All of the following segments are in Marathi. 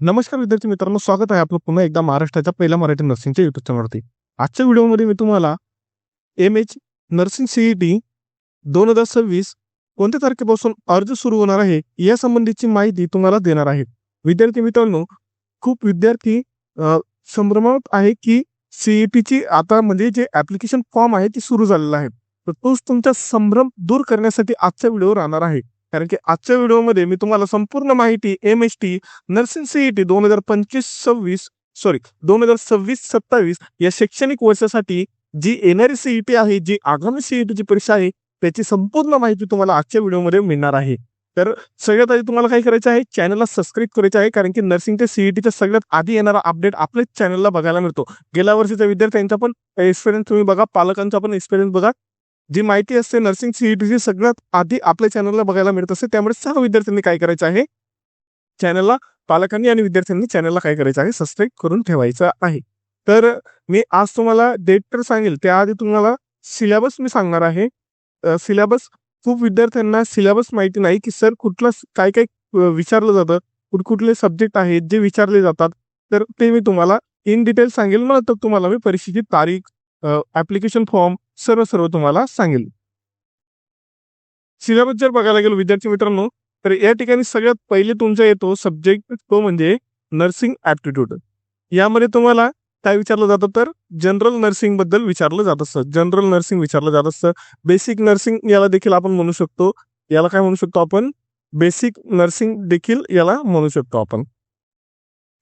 नमस्कार विद्यार्थी मित्रांनो, स्वागत आहे आपलं पुन्हा एकदा महाराष्ट्राच्या पहिल्या मराठी नर्सिंगच्या युट्यूब चॅनलवरती. आजच्या व्हिडिओमध्ये मी तुम्हाला एम.एच. नर्सिंग CET 2026 कोणत्या तारखेपासून अर्ज सुरू होणार आहे या संबंधीची माहिती तुम्हाला देणार आहे. विद्यार्थी मित्रांनो, खूप विद्यार्थी संभ्रमात आहे की CETची आता म्हणजे जे ॲप्लिकेशन फॉर्म आहे ती सुरू झालेला आहे. तर तोच तुमचा संभ्रम दूर करण्यासाठी आजचा व्हिडिओ राहणार आहे. कारण की आजच्या व्हिडिओमध्ये मी तुम्हाला संपूर्ण माहिती MHT नर्सिंग CET 2026-27 या शैक्षणिक वर्षासाठी जी येणारी CET आहे, जी आगामी CETची परीक्षा आहे, त्याची संपूर्ण माहिती तुम्हाला आजच्या व्हिडिओमध्ये मिळणार आहे. तर सगळ्यात आधी तुम्हाला काय करायचं आहे, चॅनलला सबस्क्राईब करायचं आहे, कारण की नर्सिंगच्या CETच्या सगळ्यात आधी येणारा अपडेट आपल्याच चॅनलला बघायला मिळतो. गेल्या वर्षीच्या विद्यार्थ्यांचा पण एक्सपिरियन्स तुम्ही बघा, पालकांचा पण एक्सपिरियन्स बघा. जी माहिती असते नर्सिंग CETची सगळ्यात आधी आपल्या चॅनलला बघायला मिळत असते. त्यामुळे सर्व विद्यार्थ्यांनी काय करायचं आहे, चॅनलला पालकांनी आणि विद्यार्थ्यांनी चॅनलला काय करायचं आहे, सबस्क्राईब करून ठेवायचं आहे. तर मी आज तुम्हाला डेट तर सांगेल, त्याआधी तुम्हाला सिलेबस मी सांगणार आहे. सिलेबस खूप विद्यार्थ्यांना सिलेबस माहिती नाही की सर कुठलं काय काय विचारलं जातं, कुठकुठले सब्जेक्ट आहेत जे विचारले जातात. तर ते मी तुम्हाला इन डिटेल सांगेल. नंतर तुम्हाला मी परीक्षेची तारीख, ॲप्लिकेशन फॉर्म सर्व तुम्हाला सांगेल. सिलेबस जर बघायला गेलो विद्यार्थी मित्रांनो, तर या ठिकाणी सगळ्यात पहिले तुमचा येतो सब्जेक्ट, तो म्हणजे नर्सिंग ॲप्टिट्यूड. यामध्ये तुम्हाला काय विचारलं जातं, तर जनरल नर्सिंग बद्दल विचारलं जात असतं. जनरल नर्सिंग विचारलं जात असतं. बेसिक नर्सिंग याला देखील आपण म्हणू शकतो. याला काय म्हणू शकतो आपण, बेसिक नर्सिंग देखील याला म्हणू शकतो आपण.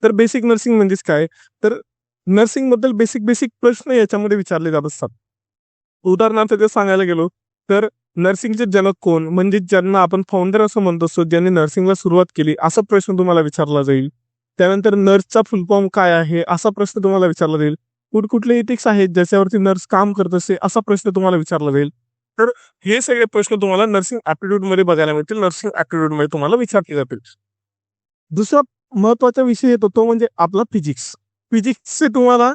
तर बेसिक नर्सिंग म्हणजेच काय, तर नर्सिंग बद्दल बेसिक प्रश्न याच्यामध्ये विचारले जात असतात. उदाहरणार्थ जर सांगायला गेलो, तर नर्सिंगचे जनक कोण, म्हणजे ज्यांना आपण फाउंडर असं म्हणतो असतो, ज्यांनी नर्सिंगला सुरुवात केली, असा प्रश्न तुम्हाला विचारला जाईल. त्यानंतर नर्सचा फुल फॉर्म काय आहे, असा प्रश्न तुम्हाला विचारला जाईल. कुठकुठले इथिक्स आहेत ज्याच्यावरती नर्स काम करत असते, असा प्रश्न तुम्हाला विचारला जाईल. तर हे सगळे प्रश्न तुम्हाला नर्सिंग ॲप्टिट्यूड मध्ये बघायला मिळतील. नर्सिंग ॲप्टिट्यूड मध्ये तुम्हाला विचारले जातील. दुसरा महत्वाचा विषय येतो तो म्हणजे आपला फिजिक्स. फिजिक्सचे तुम्हाला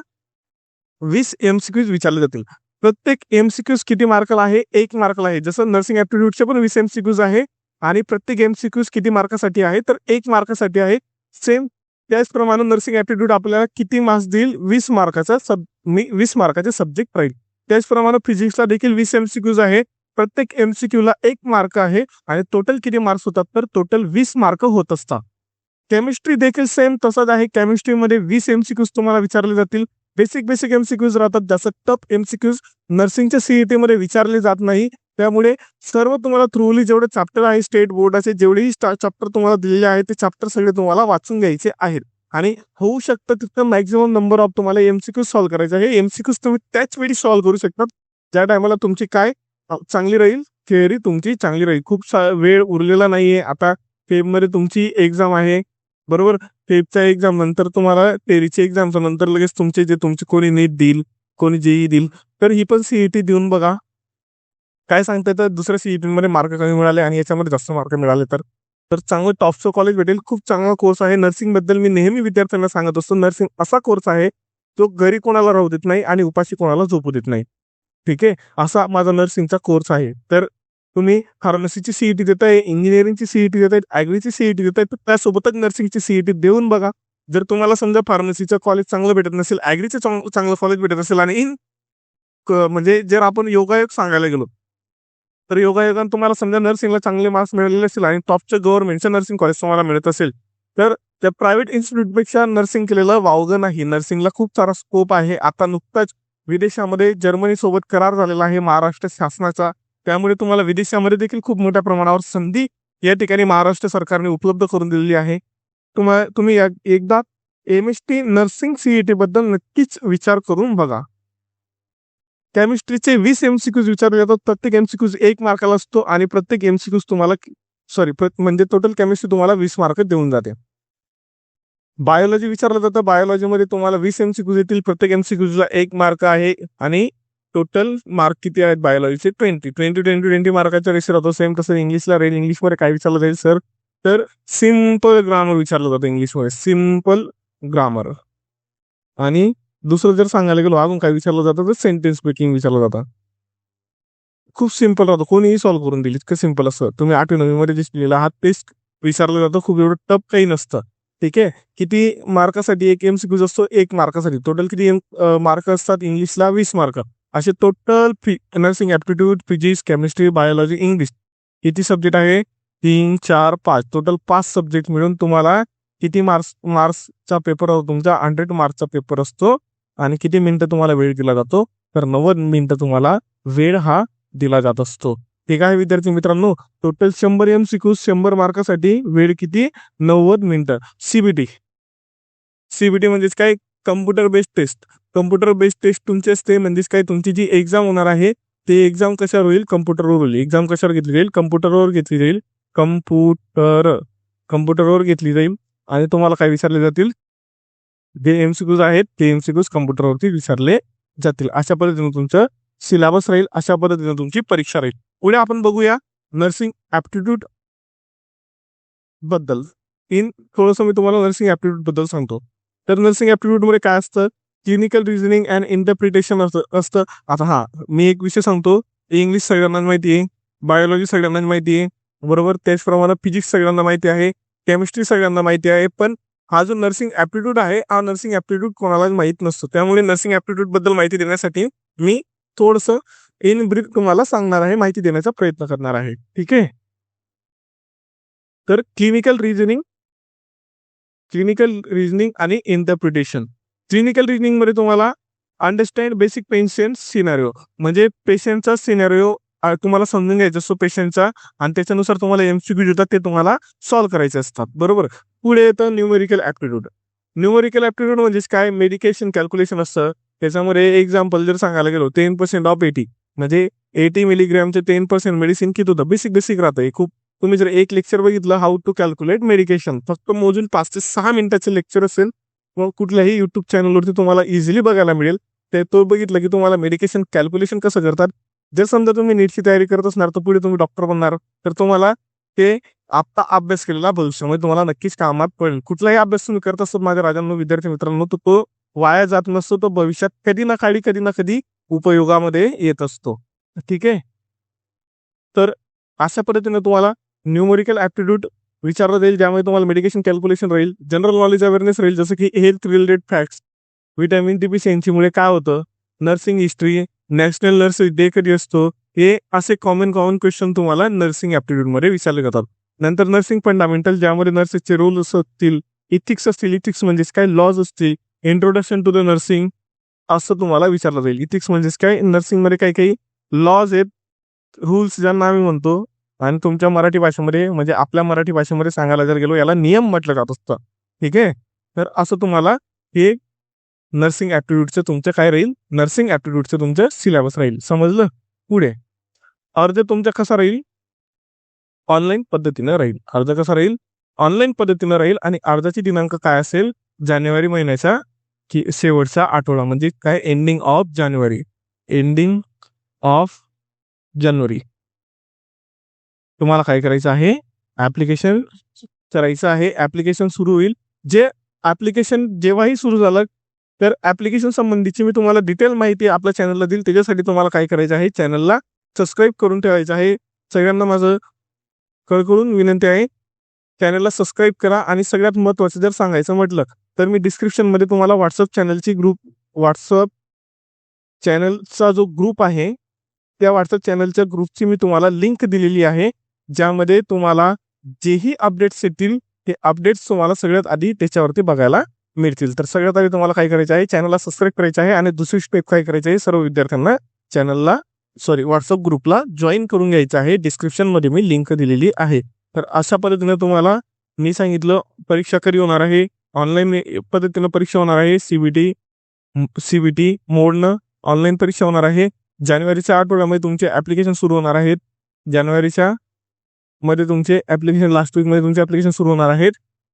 20 MCQs विचारले जातील. प्रत्येक MCQs किती मार्काला आहे, 1 मार्काला आहे. जसं नर्सिंग ॲप्टिट्यूडचे पण 20 MCQs आहे आणि प्रत्येक MCQs किती मार्कासाठी आहे, तर 1 मार्कासाठी आहे. सेम त्याचप्रमाणे नर्सिंग ॲप्टिट्यूड आपल्याला किती मार्क्स देईल, 20 मार्काचा 20 मार्काचे सब्जेक्ट राहील. त्याचप्रमाणे फिजिक्सला देखील 20 MCQs आहे. प्रत्येक MCQला 1 मार्क आहे आणि टोटल किती मार्क्स होतात, तर टोटल 20 मार्क होत असतात. केमिस्ट्री देखील सेम तसंच आहे. केमिस्ट्रीमध्ये 20 MCQs तुम्हाला विचारले जातील. बेसिक MCQs राहतात. जास्त टफ MCQs नर्सिंगच्या CET मध्ये विचारले जात नाही. त्यामुळे सर्व तुम्हाला थ्रूली जेवढे चॅप्टर आहे स्टेट बोर्डाचे, जेवढेही चॅप्टर तुम्हाला दिलेले आहेत, ते चॅप्टर सगळे तुम्हाला वाचून घ्यायचे आहेत. आणि होऊ शकतं तिथं मॅक्झिमम नंबर ऑफ तुम्हाला MCQs सॉल्व्ह करायचे आहे. MCQs तुम्ही त्याच वेळी सॉल्व्ह करू शकतात, ज्या टायमाला तुमची काय चांगली राहील, थिअरी तुमची चांगली राहील. खूप वेळ उरलेला नाहीये. आता फेबमध्ये तुमची एक्झाम आहे, बरोबर. फेबच्या एक्झाम नंतर तुम्हाला थेअरीची एक्झामच्या नंतर लगेच तुमचे कोणी नीट देईल, कोणी JEE देईल. तर ही पण CET देऊन बघा. काय सांगता येतं, दुसऱ्या CET मध्ये मार्क कमी मिळाले आणि याच्यामध्ये जास्त मार्क मिळाले तर तर चांगलं टॉपचं कॉलेज भेटेल. खूप चांगला कोर्स आहे. नर्सिंग बद्दल मी नेहमी विद्यार्थ्यांना सांगत असतो, नर्सिंग असा कोर्स आहे जो घरी कोणाला राहू देत नाही आणि उपाशी कोणाला झोपू देत नाही. ठीक आहे, असा माझा नर्सिंगचा कोर्स आहे. तर तुम्ही फार्मसीची CET देताय, इंजिनिअरिंगची CET देताय, ॲग्रीची CET देताय, तर त्यासोबतच नर्सिंगची CET देऊन बघा. जर तुम्हाला समजा फार्मसीचं कॉलेज चांगलं भेटत नसेल, ॲग्रीचं चांगलं कॉलेज भेटत असेल आणि म्हणजे जर आपण योगायोग सांगायला गेलो, तर योगायोगाने तुम्हाला समजा नर्सिंगला चांगले मार्क्स मिळालेले असेल आणि टॉपचं गव्हर्नमेंटचं नर्सिंग कॉलेज तुम्हाला मिळत असेल, तर त्या प्रायव्हेट इन्स्टिट्यूटपेक्षा नर्सिंग केलेलं वावगं नाही. नर्सिंगला खूप सारा स्कोप आहे. आता नुकताच विदेशामध्ये जर्मनी सोबत करार झालेला आहे महाराष्ट्र शासनाचा. त्यामुळे तुम्हाला विदेशामध्ये देखील खूप मोठ्या प्रमाणावर संधी या ठिकाणी महाराष्ट्र सरकारने उपलब्ध करून दिलेली आहे. तुम्ही एकदा MHT नर्सिंग CET बद्दल नक्कीच विचार करून बघा. केमिस्ट्रीचे 20 MCQs विचारले जातात. प्रत्येक MCQs 1 मार्काला असतो आणि प्रत्येक MCQs तुम्हाला म्हणजे टोटल केमिस्ट्री तुम्हाला 20 मार्क देऊन जाते. बायोलॉजी विचारलं जातं. बायोलॉजीमध्ये तुम्हाला 20 MCQs येतील. प्रत्येक MCQsला 1 मार्क आहे आणि टोटल मार्क किती आहेत बायोलॉजीचे, 20 मार्काचा रेशो राहतो. सेम तसं इंग्लिशला राहील. इंग्लिशमध्ये काय विचारलं जाईल सर, तर सिम्पल ग्रामर विचारलं जातं इंग्लिशमध्ये, सिम्पल ग्रामर. आणि दुसरं जर सांगायला गेलो अजून काय विचारलं जातं, तर सेंटेन्स मेकिंग विचारलं जातं. खूप सिम्पल राहतं, कोणीही सॉल्व्ह करून देईल, इतकं सिम्पल असतं. तुम्ही 8वी 9वी मध्ये जे लिहिलं आहात तेच विचारलं जातं. खूप एवढं टफ काही नसतं. ठीक आहे. किती मार्कासाठी एक MCQ असतो? 1 मार्कासाठी. टोटल किती मार्क असतात? इंग्लिशला 20 मार्क. असे total nursing aptitude, physics, chemistry, biology, English किती सब्जेक्ट आहे? 3, 4, 5 टोटल 5 सब्जेक्ट मिळून तुम्हाला किती मार्क्सचा पेपर होतो तुमचा? 100 मार्क्सचा पेपर असतो. आणि किती मिनिटं तुम्हाला वेळ दिला जातो? तर 90 मिनिटं तुम्हाला वेळ हा दिला जात असतो. ठीक आहे विद्यार्थी मित्रांनो, टोटल 100 MCQ 100 मार्कासाठी वेळ किती? 90 मिनिटं. सीबीटी म्हणजेच काय? Computer based test. Computer based test तुमची असते, म्हणजेच काय? तुमची जी एक्झाम होणार आहे ते एक्झाम कशावर होईल? कम्प्युटरवर होईल. एक्झाम कशावर घेतली जाईल? कम्प्युटरवर घेतली जाईल. कम्प्युटरवर घेतली जाईल. आणि तुम्हाला काय विचारले जातील? जे MCQs आहेत ते MCQs कम्प्युटरवरती विचारले जातील. अशा पद्धतीने तुमचं सिलेबस राहील. अशा पद्धतीने तुमची परीक्षा राहील. पुढे आपण बघूया नर्सिंग ॲप्टिट्यूड बद्दल. थोडंसं मी तुम्हाला नर्सिंग ॲप्टिट्यूड बद्दल सांगतो. तर नर्सिंग ॲप्टिट्यूड मध्ये काय असतं? क्लिनिकल रिझनिंग अँड इंटरप्रिटेशन असतं. आता मी एक विषय सांगतो. इंग्लिश सगळ्यांना माहिती आहे, बायोलॉजी सगळ्यांना माहिती आहे, बरोबर. त्याचप्रमाणे फिजिक्स सगळ्यांना माहिती आहे, केमिस्ट्री सगळ्यांना माहिती आहे. पण हा जो नर्सिंग ॲप्टिट्यूड आहे, हा नर्सिंग ॲप्टिट्यूड कोणालाच माहीत नसतो. त्यामुळे नर्सिंग ॲप्टिट्यूड बद्दल माहिती देण्यासाठी मी थोडंसं इन ब्रीफ तुम्हाला सांगणार आहे, माहिती देण्याचा प्रयत्न करणार आहे. ठीक आहे. तर क्लिनिकल रिझनिंग आणि इंटरप्रिटेशन. क्लिनिकल रिझनिंग मध्ये तुम्हाला अंडरस्टँड बेसिक पेशंट सिनारिओ, म्हणजे पेशंटचा सिनारिओ तुम्हाला समजून घ्यायचा असतो पेशंटचा, आणि त्याच्यानुसार तुम्हाला MCQ देतात, ते तुम्हाला सॉल्व्ह करायचे असतात, बरोबर. पुढे येतं न्यूमेरिकल ॲप्टिट्यूड. न्यूमेरिकल ॲप्टिट्यूड म्हणजेच काय? मेडिकेशन कॅल्क्युलेशन असतं. त्याच्यामध्ये एक्झाम्पल जर सांगायला गेलो, 10% ऑफ 80, म्हणजे 80 मिलीग्रॅमचे 10% मेडिसिन किती होतं? बेसिक राहतं. खूप तुम्ही जर एक लेक्चर बघितलं, हाऊ टू कॅल्क्युलेट मेडिकेशन, फक्त मोजून 5 ते 6 मिनिटाचे लेक्चर असेल, मग कुठल्याही युट्यूब चॅनलवरती तुम्हाला इझिली बघायला मिळेल. ते तो बघितलं की तुम्हाला मेडिकेशन कॅल्क्युलेशन कसं करतात. जर समजा तुम्ही नीटची तयारी करत असणार, तर पुढे तुम्ही डॉक्टर बनणार, तर तुम्हाला ते आता अभ्यास केलेला भविष्यामध्ये तुम्हाला नक्कीच कामात पडेल. कुठलाही अभ्यास तुम्ही करत असतो माझ्या राजांनो, विद्यार्थी मित्रांनो, तर तो वाया जात नसतो. तो भविष्यात कधी ना कधी उपयोगामध्ये येत असतो. ठीक आहे. तर अशा पद्धतीने तुम्हाला न्यूमेरिकल ॲप्टिट्यूड विचारलं जाईल, ज्यामध्ये तुम्हाला मेडिकेशन कॅल्क्युलेशन राहील, जनरल नॉलेज अवेअरनेस राहील, जसं की हेल्थ रिलेटेड फॅक्ट्स, व्हिटॅमिन डिफिशियन्सीमुळे काय होतं, nursing history, national nurse day कधी असतो, हे असे कॉमन क्वेश्चन तुम्हाला नर्सिंग ॲप्टिट्यूडमध्ये विचारले जातात. नंतर नर्सिंग फंडामेंटल, ज्यामध्ये नर्सेसचे रोल असतील, इथिक्स असतील, इथिक्स म्हणजेच काय? लॉज असतील, इंट्रोडक्शन टू द नर्सिंग असं तुम्हाला विचारलं जाईल. इथिक्स म्हणजेच काय? नर्सिंगमध्ये काही काही लॉज आहेत, रूल्स ज्यांना आम्ही म्हणतो, आणि तुमच्या मराठी भाषेमध्ये, म्हणजे आपल्या मराठी भाषेमध्ये सांगायला जर गेलो, याला नियम म्हटलं जात असतं. ठीक आहे. तर असं तुम्हाला हे नर्सिंग ॲप्टिट्यूडचं तुमचं काय राहील? नर्सिंग ॲप्टिट्यूडचं तुमचं सिलेबस राहील. समजलं? पुढे अर्ज तुमचा कसा राहील? ऑनलाईन पद्धतीनं राहील. अर्ज कसा राहील? ऑनलाईन पद्धतीनं राहील. आणि अर्जाची दिनांक काय असेल? जानेवारी महिन्याचा शेवटचा आठवडा, म्हणजे काय? एंडिंग ऑफ जानेवारी. तुम्हाला काय करायचं आहे? ॲप्लिकेशन करायचं आहे. ॲप्लिकेशन सुरू होईल. जे ॲप्लिकेशन जेव्हाही सुरू झालं, तर ॲप्लिकेशन संबंधीची मी तुम्हाला डिटेल माहिती आपल्या चॅनलला देईल. त्याच्यासाठी तुम्हाला काय करायचं आहे? चॅनलला सबस्क्राईब करून ठेवायचं आहे. सगळ्यांना माझं कळकळून विनंती आहे, चॅनलला सबस्क्राईब करा. आणि सगळ्यात महत्त्वाचं जर सांगायचं म्हटलं, तर मी डिस्क्रिप्शनमध्ये तुम्हाला व्हॉट्सअप चॅनलचा जो ग्रुप आहे, त्या व्हॉट्सअप चॅनलच्या ग्रुपची मी तुम्हाला लिंक दिलेली आहे, ज्यामध्ये तुम्हाला जेही अपडेट्स येतील, ते अपडेट्स तुम्हाला सगळ्यात आधी त्याच्यावरती बघायला मिळतील. तर सगळ्यात आधी तुम्हाला काय करायचं आहे? चॅनलला सबस्क्राईब करायचं आहे. आणि दुसरी स्टेप काय करायची आहे? सर्व विद्यार्थ्यांना व्हॉट्सअप ग्रुपला जॉईन करून घ्यायचं आहे. डिस्क्रिप्शनमध्ये मी लिंक दिलेली आहे. तर अशा पद्धतीने तुम्हाला मी सांगितलं परीक्षा कधी होणार आहे. ऑनलाईन पद्धतीनं परीक्षा होणार आहे. सीबीटी मोडनं ऑनलाईन परीक्षा होणार आहे. जानेवारीच्या आठवड्यामध्ये तुमचे ॲप्लिकेशन सुरू होणार आहेत. जानेवारीच्या मध्ये तुमचे ॲप्लिकेशन, लास्ट वीकमध्ये तुमचे ॲप्लिकेशन सुरू होणार आहेत.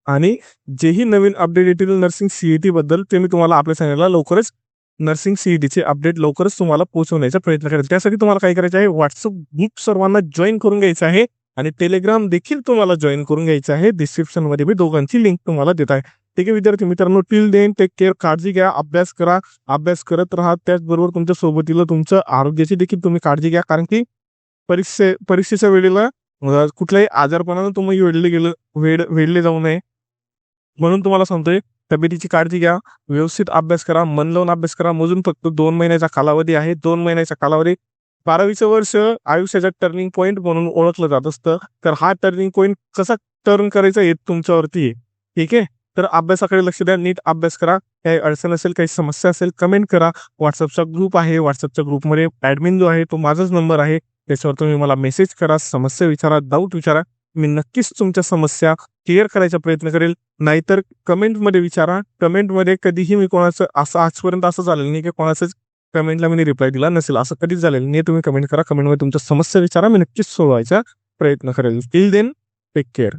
आणि जेही नवीन अपडेट येतील नर्सिंग CET बद्दल, ते मी तुम्हाला आपल्या चॅनलला लवकरच नर्सिंग CETचे अपडेट लवकरच तुम्हाला पोहोचवण्याचा प्रयत्न करेल. त्यासाठी तुम्हाला काय करायचं आहे? व्हॉट्सअप ग्रुप सर्वांना जॉईन करून घ्यायचं आहे. आणि टेलिग्राम देखील तुम्हाला जॉईन करून घ्यायचं आहे. डिस्क्रिप्शनमध्ये मी दोघांची लिंक तुम्हाला देत आहे. ठीक आहे विद्यार्थी मित्रांनो, टिल देन टेक केअर. काळजी घ्या, अभ्यास करा, अभ्यास करत राहा. त्याचबरोबर तुमच्या सोबतीला तुमचं आरोग्याची देखील तुम्ही काळजी घ्या, कारण की परीक्षेच्या वेळेला कुठल्याही आजारपणानं तुम्ही वेढले जाऊ नये. म्हणून तुम्हाला सांगतोय, तब्येतीची काळजी घ्या, व्यवस्थित अभ्यास करा, मन लावून अभ्यास करा. मोजून फक्त 2 महिन्याचा कालावधी आहे. 2 महिन्याचा कालावधी 12वीचं वर्ष आयुष्याचा टर्निंग पॉईंट म्हणून ओळखलं जात असतं. तर हा टर्निंग पॉईंट कसा टर्न करायचा हे तुमच्यावरती आहे. ठीक आहे. तर अभ्यासाकडे लक्ष द्या, नीट अभ्यास करा. काही अडचण असेल, काही समस्या असेल कमेंट करा. WhatsAppचा ग्रुप आहे. WhatsAppच्या ग्रुपमध्ये ॲडमिन जो आहे तो माझाच नंबर आहे. त्याच्यावर तुम्ही मला मेसेज करा, समस्या विचारा, डाऊट विचारा. मी नक्कीच तुमच्या समस्या क्लिअर करायचा प्रयत्न करेल. नाहीतर कमेंटमध्ये विचारा. कमेंटमध्ये कधीही मी कोणाचं असं आजपर्यंत असं झालेलं नाही की कोणाचंच कमेंटला मी रिप्लाय दिला नसेल. असं कधीच झालेलं नाही. तुम्ही कमेंट करा. कमेंटमध्ये तुमच्या समस्या विचारा. मी नक्कीच सोडवायचा प्रयत्न करेल. Till then take care.